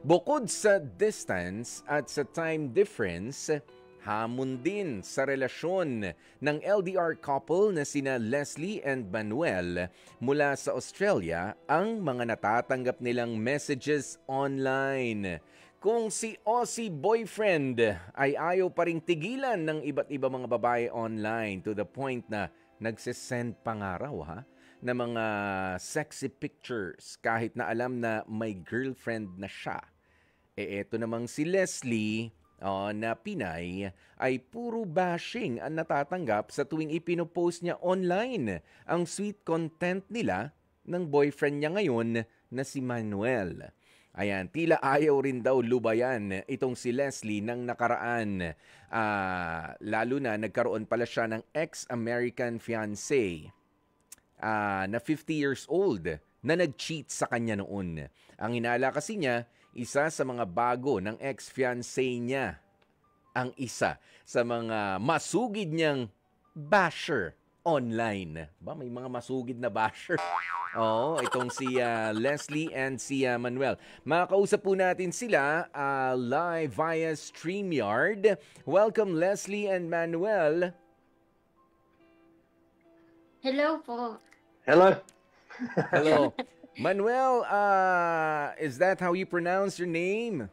Bukod sa distance at sa time difference, hamon din sa relasyon ng LDR couple na sina Leslie and Manuel mula sa Australia ang mga natatanggap nilang messages online. Kung si Aussie boyfriend ay ayaw pa ring tigilan ng iba't iba mga babae online to the point na nagsisend pa nga raw na mga sexy pictures kahit na alam na may girlfriend na siya. Eto namang si Leslie na Pinay ay puro bashing ang natatanggap sa tuwing ipinopost niya online ang sweet content nila ng boyfriend niya ngayon na si Manuel. Ayan, tila ayaw rin daw lubayan itong si Leslie ng nakaraan. Lalo na nagkaroon pala siya ng ex-American fiancé na 50 years old na nag-cheat sa kanya noon. Ang hinala kasi niya, isa sa mga bago ng ex-fiancé niya ang isa sa mga masugid niyang basher online. Ba, may mga masugid na basher. Oo, itong si Leslie and si Manuel. Makakausap po natin sila live via StreamYard. Welcome Leslie and Manuel. Hello po. Hello. Hello. Manuel, is that how you pronounce your name?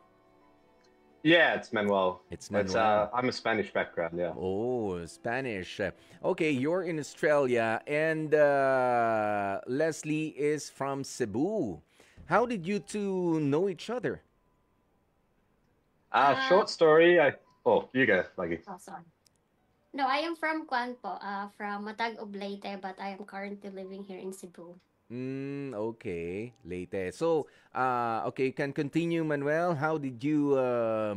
Yeah, it's Manuel. It's Manuel. I'm a Spanish background, yeah. Oh, Spanish. Okay, you're in Australia and Leslie is from Cebu. How did you two know each other? Short story. You go, Maggie. Oh, sorry. No, I am from Kwan po, from Matag Oblate, but I am currently living here in Cebu. Okay, Leyte. So, okay, can continue, Manuel. How did you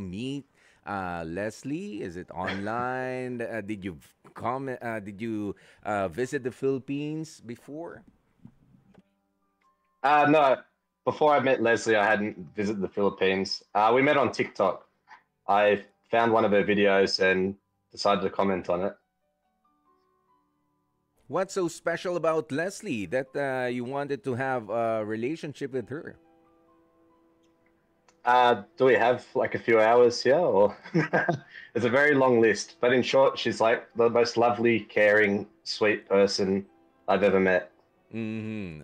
meet Leslie? Is it online? Did you come? Did you visit the Philippines before? No, before I met Leslie, I hadn't visited the Philippines. We met on TikTok. I found one of her videos and decided to comment on it. What's so special about Leslie that you wanted to have a relationship with her? Do we have like a few hours here? Or it's a very long list. But in short, she's like the most lovely, caring, sweet person I've ever met.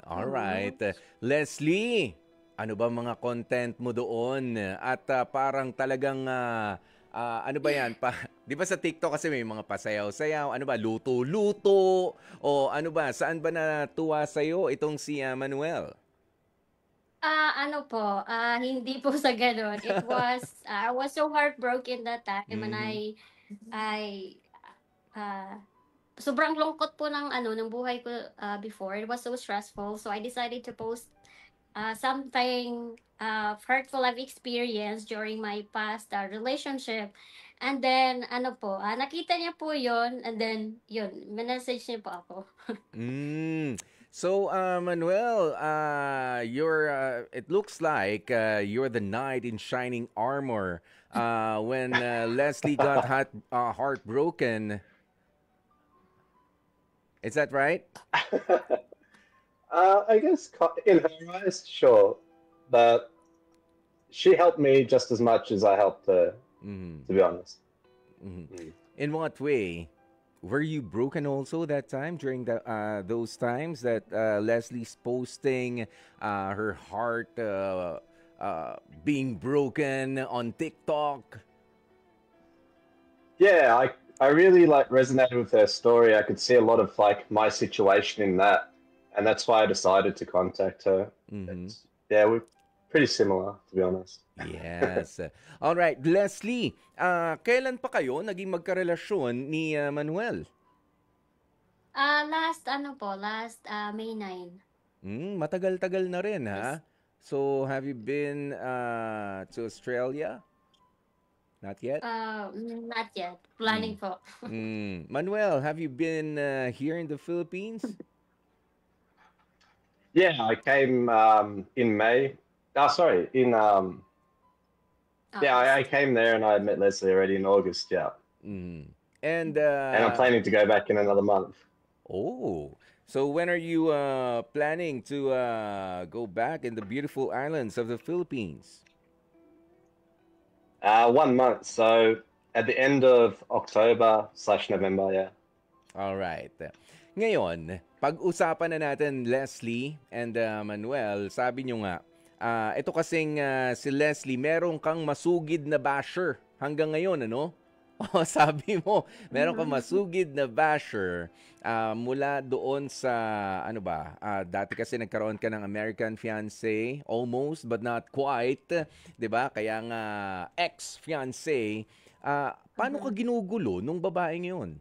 All right. Leslie, ano ba mga content mo doon? At parang talagang, ano ba yan? Di ba sa TikTok kasi may mga pasayaw-sayaw? Ano ba? Luto-luto? O ano ba? Saan ba natuwa sa'yo itong si Manuel? Ano po, hindi po sa ganun. It was, I was so heartbroken that time and sobrang lungkot po ng buhay ko before. It was so stressful. So I decided to post something hurtful I've experienced during my past relationship. And then, nakita niya po yon and then, yun, message niya po ako. So, Manuel, it looks like you're the knight in shining armor when Leslie got heartbroken. Is that right? I guess in her eyes, sure. But she helped me just as much as I helped her, to be honest. In what way? Were you broken also that time during those times that Leslie's posting her heart being broken on TikTok? Yeah, I really resonated with her story. I could see a lot of my situation in that, and that's why I decided to contact her. Yeah, we're pretty similar, to be honest. Yes. All right, Leslie, kailan pa kayo naging magkarelasyon ni Manuel? Last May 9. Matagal-tagal na rin, ha? So, have you been to Australia? Not yet? Not yet. Planning po. Manuel, have you been here in the Philippines? Yeah, I came in May. I came there and I met Leslie already in August, yeah. And I'm planning to go back in another month. Oh, so when are you planning to go back in the beautiful islands of the Philippines? 1 month. So at the end of October/November, yeah. Alright. Ngayon, pag-usapan na natin Leslie and Manuel, sabi nyo nga, ito kasing si Leslie, meron kang masugid na basher hanggang ngayon, ano? O, sabi mo, meron kang masugid na basher mula doon sa, ano ba, dati kasi nagkaroon ka ng American fiancé, almost but not quite, 'di ba? Kaya nga ex-fiancé. Paano ka ginugulo nung babae ngayon?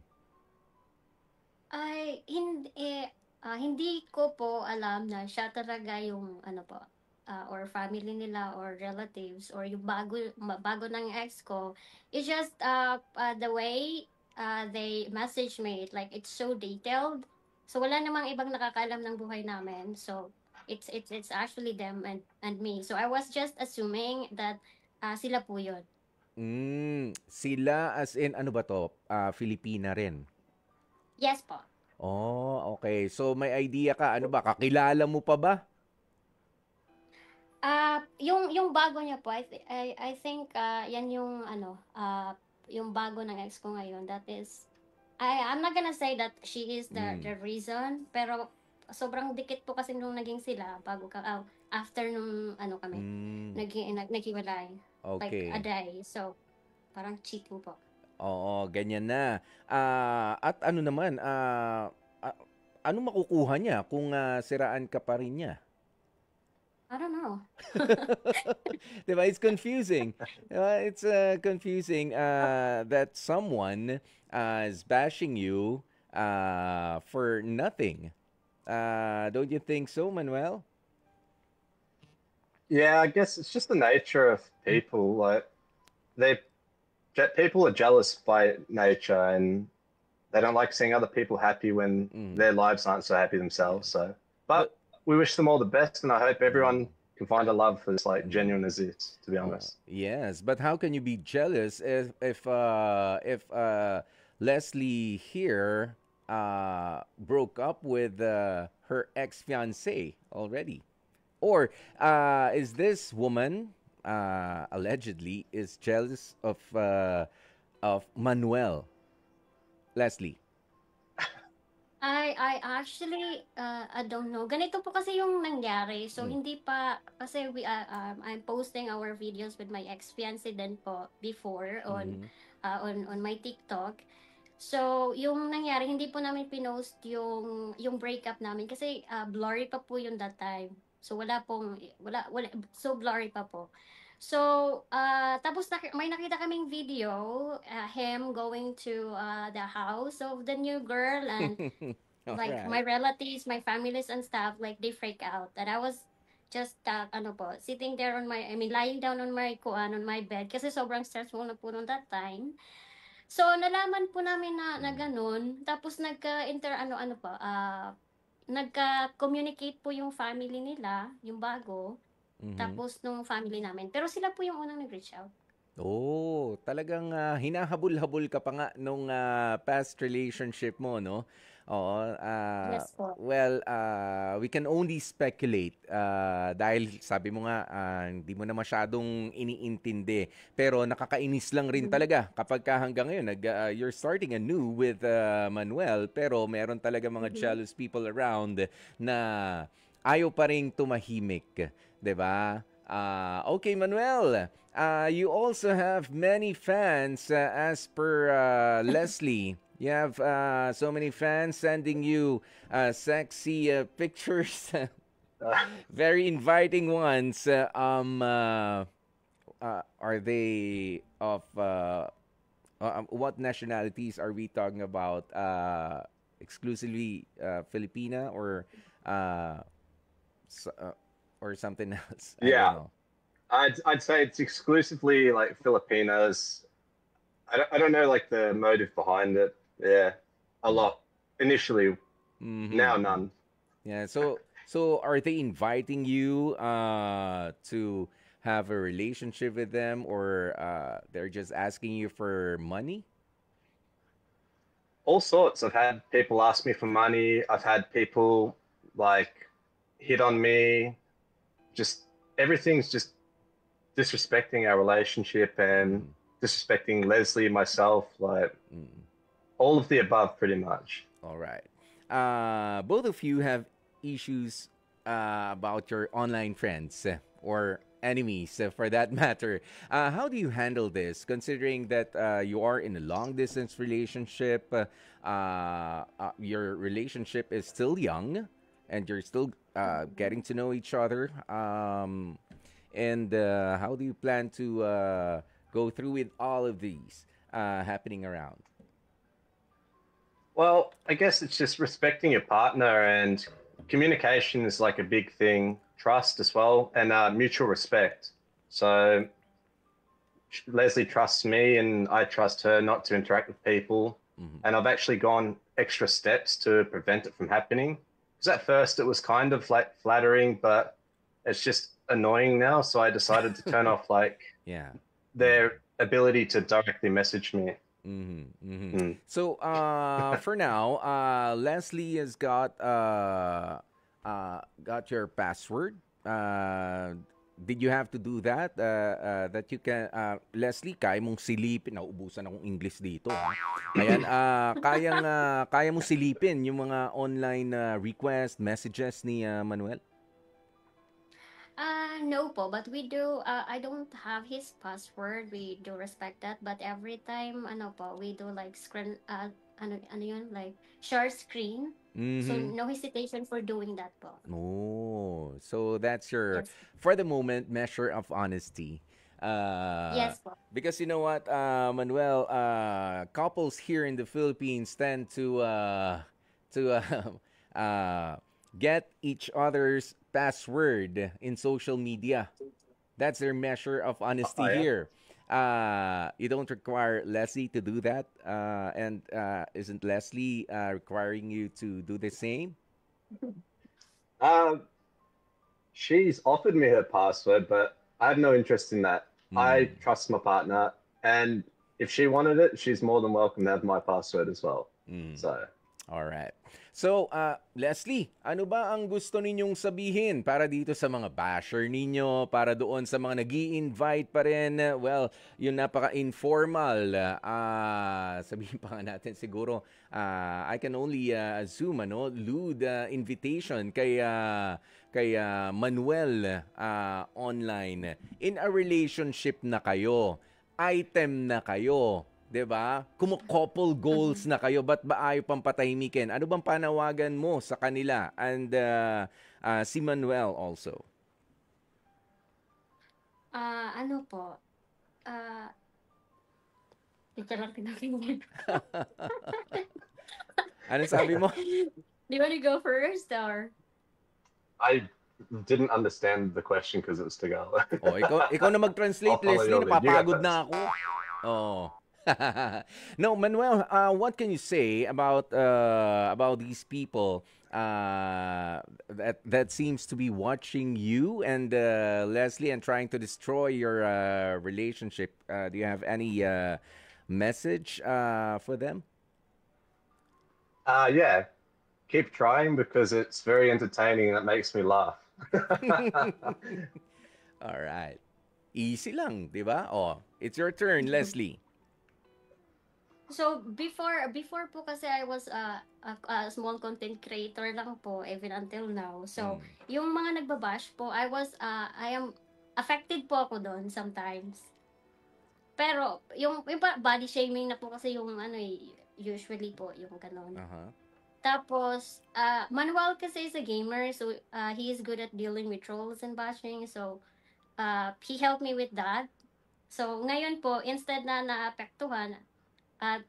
Ay, hindi ko po alam na siya talaga yung ano po, or family nila or relatives or yung bago ng ex ko. It's just the way they message me, like it's so detailed. So wala namang ibang nakakaalam ng buhay namin. So it's actually them and me. So I was just assuming that sila po yun. Sila as in, ano ba to? Filipina rin. Yes po. Oh, okay. So may idea ka, ano ba, kakilala mo pa ba? Yung bago niya po, I think yan yung ano, yung bago ng ex ko ngayon. That is, I'm not gonna say that she is the reason, pero sobrang dikit po kasi nung naging sila after nung ano kami, naghiwalay. Like Okay. a day. So, parang cheating po. Oo, ganyan na. At ano naman, ano makukuha niya kung siraan ka pa rin niya? I don't know. Diba? It's confusing. It's confusing that someone is bashing you for nothing. Don't you think so, Manuel? Yeah, I guess it's just the nature of people. Like they people are jealous by nature, and they don't like seeing other people happy when their lives aren't so happy themselves. So, but we wish them all the best, and I hope everyone can find a love for this like genuine as this. To be honest. Yes, but how can you be jealous if Leslie here broke up with her ex-fiancé already? Or is this woman allegedly is jealous of Manuel? Leslie. I actually I don't know. Ganito po kasi yung nangyari. So hindi pa kasi I'm posting our videos with my ex-fiancé din po before on my TikTok. So yung nangyari hindi po namin pinost yung breakup namin kasi blurry pa po yung that time. So wala so blurry pa po. So tapos may nakita kaming video him going to the house of the new girl and like my relatives, my families and stuff, like they freak out. And I was just ano po, sitting there lying down on my bed kasi sobrang stressful na po nung that time. So nalaman po namin na ganun, tapos nagka-communicate po yung family nila, yung bago, tapos nung family namin. Pero sila po yung unang nag-reach out. Oh, talagang hinahabol-habol ka pa nga nung past relationship mo, no? Oo. Yes po. Well, we can only speculate dahil sabi mo nga hindi mo na masyadong iniintindi. Pero nakakainis lang rin talaga kapag hanggang ngayon you're starting anew with Manuel pero meron talaga mga jealous people around na ayaw pa rin tumahimik, 'di ba? Okay, Manuel. You also have many fans as per Leslie. You have so many fans sending you sexy pictures, very inviting ones. Are they of what nationalities are we talking about? Exclusively Filipina or or something else? Yeah, I'd say it's exclusively like Filipinos. I don't know like the motive behind it. Yeah, a lot initially. Now none. Yeah. So are they inviting you to have a relationship with them, or they're just asking you for money? All sorts. I've had people ask me for money. I've had people like hit on me. Just everything's just disrespecting our relationship and Mm, disrespecting Leslie, myself, like mm. all of the above, pretty much. All right. Both of you have issues about your online friends or enemies for that matter. How do you handle this, considering that you are in a long distance relationship? Your relationship is still young and you're still getting to know each other. And how do you plan to go through with all of these happening around? Well, I guess it's just respecting your partner and communication is like a big thing. Trust as well and mutual respect. So Leslie trusts me and I trust her not to interact with people. Mm-hmm. And I've actually gone extra steps to prevent it from happening. Because at first it was kind of like flattering, but it's just annoying now. So I decided to turn off like Yeah. Mm-hmm. their ability to directly message me. Mm-hmm. Mm-hmm. Mm. So, for now, Leslie has got your password. Did you have to do that? That you can, Leslie, kaya mong silipin. Nauubusan akong English dito. Ayan, kaya mong silipin yung mga online request, messages ni Manuel? No po, but we do, I don't have his password. We do respect that. But every time, ano po, we do like screen, ano yun, like share screen. So, Mm-hmm. no hesitation for doing that po. Oh, so that's your, Yes. for the moment, measure of honesty. Yes po. Because you know what, Manuel, couples here in the Philippines tend to get each other's password in social media. That's their measure of Oh, honesty yeah. here. You don't require Leslie to do that, and isn't Leslie requiring you to do the same? Um, she's offered me her password, but I have no interest in that. I Mm. trust my partner, and if she wanted it, she's more than welcome to have my password as well. Mm. So, All right. So, Leslie, ano ba ang gusto ninyong sabihin para dito sa mga basher ninyo, para doon sa mga nag invite pa rin? Well, yung napaka-informal, sabihin pa nga natin siguro, I can only assume, lewd invitation kay Manuel online. In a relationship na kayo, item na kayo, 'di ba? Kumu-couple goals Mhm. na kayo, ba't ba ayaw pang patahimikin? Ano bang panawagan mo sa kanila? And si Manuel also. Ano po, ah, ito lang pinakinggan. Ano sabi mo? Do you want to go first or? I didn't understand the question because it was Tagalog. Oh, ikaw na I'll mag-translate, follow Leslie. your lead. You go Napapagod first. na ako. Oh. No, Manuel, what can you say about these people that seems to be watching you and Leslie and trying to destroy your relationship? Do you have any message for them? Yeah, keep trying because it's very entertaining and it makes me laugh. All right. Easy lang, 'di ba? Oh, it's your turn, Leslie. So before po kasi I was a small content creator lang po even until now. So Mm. yung mga nagbabash po, I am affected po ako doon sometimes. Pero yung body shaming na po kasi yung ano usually po yung ganon. Uh-huh. Tapos Manuel kasi is a gamer, so he is good at dealing with trolls and bashing. So he helped me with that. So ngayon po instead na naapektuhan,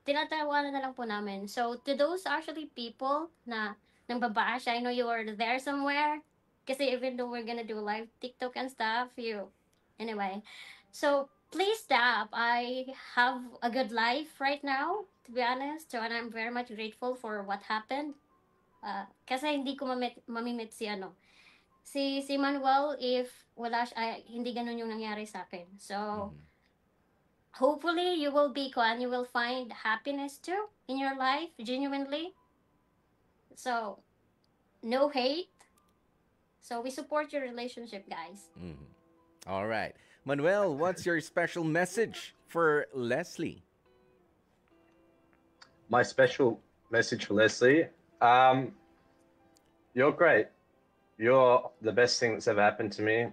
tinatawanan na lang po namin. So, to those actually people na nangbabash, I know you are there somewhere. Kasi even though we're gonna do live TikTok and stuff, anyway. So, please stop. I have a good life right now, to be honest. So, and I'm very much grateful for what happened. Kasi hindi ko mamimit si Manuel if wala siya, hindi ganun yung nangyari sa akin. So, Mhm. hopefully you will be Kwan, you will find happiness too in your life genuinely. So no hate. So we support your relationship, guys. Mhm. All right. Manuel, what's your special message for Leslie? My special message for Leslie, you're great. You're the best thing that's ever happened to me.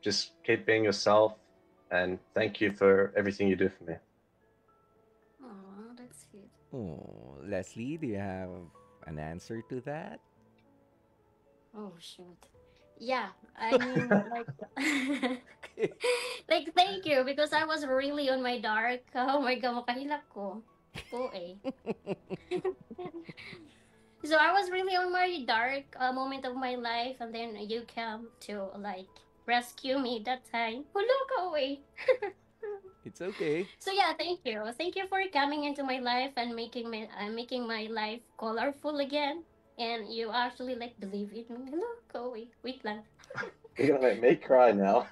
Just keep being yourself, and thank you for everything you do for me. Oh, that's sweet. Oh, Leslie, do you have an answer to that? Oh, shoot. Yeah, I mean, like, like, thank you, because I was really on my dark. Oh my God, makahilak ko. Po eh. So I was really on my dark moment of my life, and then you came to like rescue me that time. Hello, go away. It's okay. So yeah, thank you. Thank you for coming into my life and making my life colorful again. And you actually like believe in me. Hello, go away. Wait lang. You're gonna make me cry now.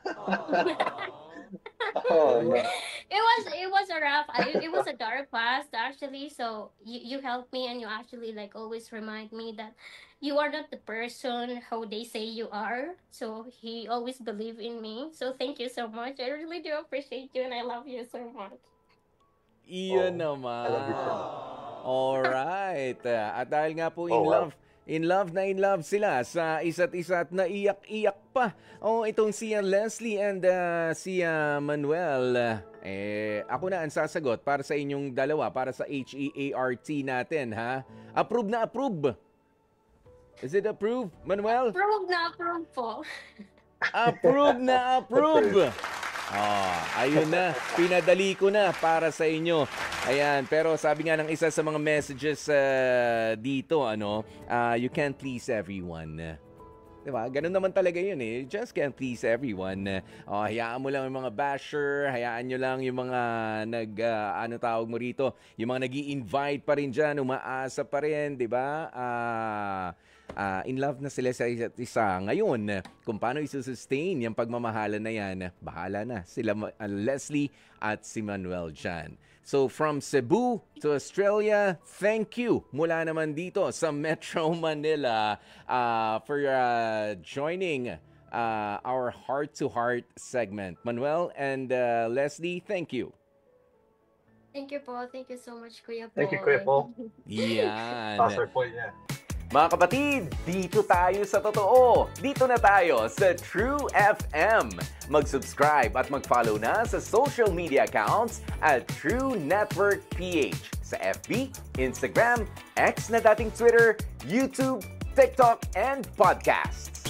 Oh no. It was a rough it was a dark past actually, so you helped me, and you actually like always remind me that you are not the person how they say you are, so he always believed in me. So thank you so much. I really do appreciate you, and I love you so much. Iyon Oh, I love you too. naman. Alright. At dahil nga po Oh, wow. in love sila sa isa't isa at naiyak-iyak pa. Oh, itong si Leslie and si Manuel. Ako na ang sasagot para sa inyong dalawa, para sa HEART natin, ha? Approve na approve. Is it approved, Manuel? Approve po. Approve na approve. Ayun na. Pinadali ko na para sa inyo. Ayan, pero sabi nga ng isa sa mga messages dito, you can't please everyone. Diba? Ganun naman talaga yun eh. You just can't please everyone. Hayaan mo lang yung mga basher, hayaan nyo lang yung mga tawag mo rito, yung mga nag-i-invite pa rin dyan, umaasa pa rin, diba? In love na sila sa isa't isa. Ngayon, kung paano isusustain yung pagmamahalan na yan, bahala na sila Leslie at si Manuel dyan. So from Cebu to Australia, thank you mula naman dito sa Metro Manila for joining our heart-to-heart segment. Manuel and Leslie, thank you. Thank you po. Thank you so much, Kuya Paul. Thank you, Kuya Paul. Yan. Pastor Paul, yeah. Mga kapatid, dito tayo sa totoo. Dito na tayo sa True FM. Mag-subscribe at mag-follow na sa social media accounts at True Network PH sa FB, Instagram, X na dating Twitter, YouTube, TikTok, and podcasts.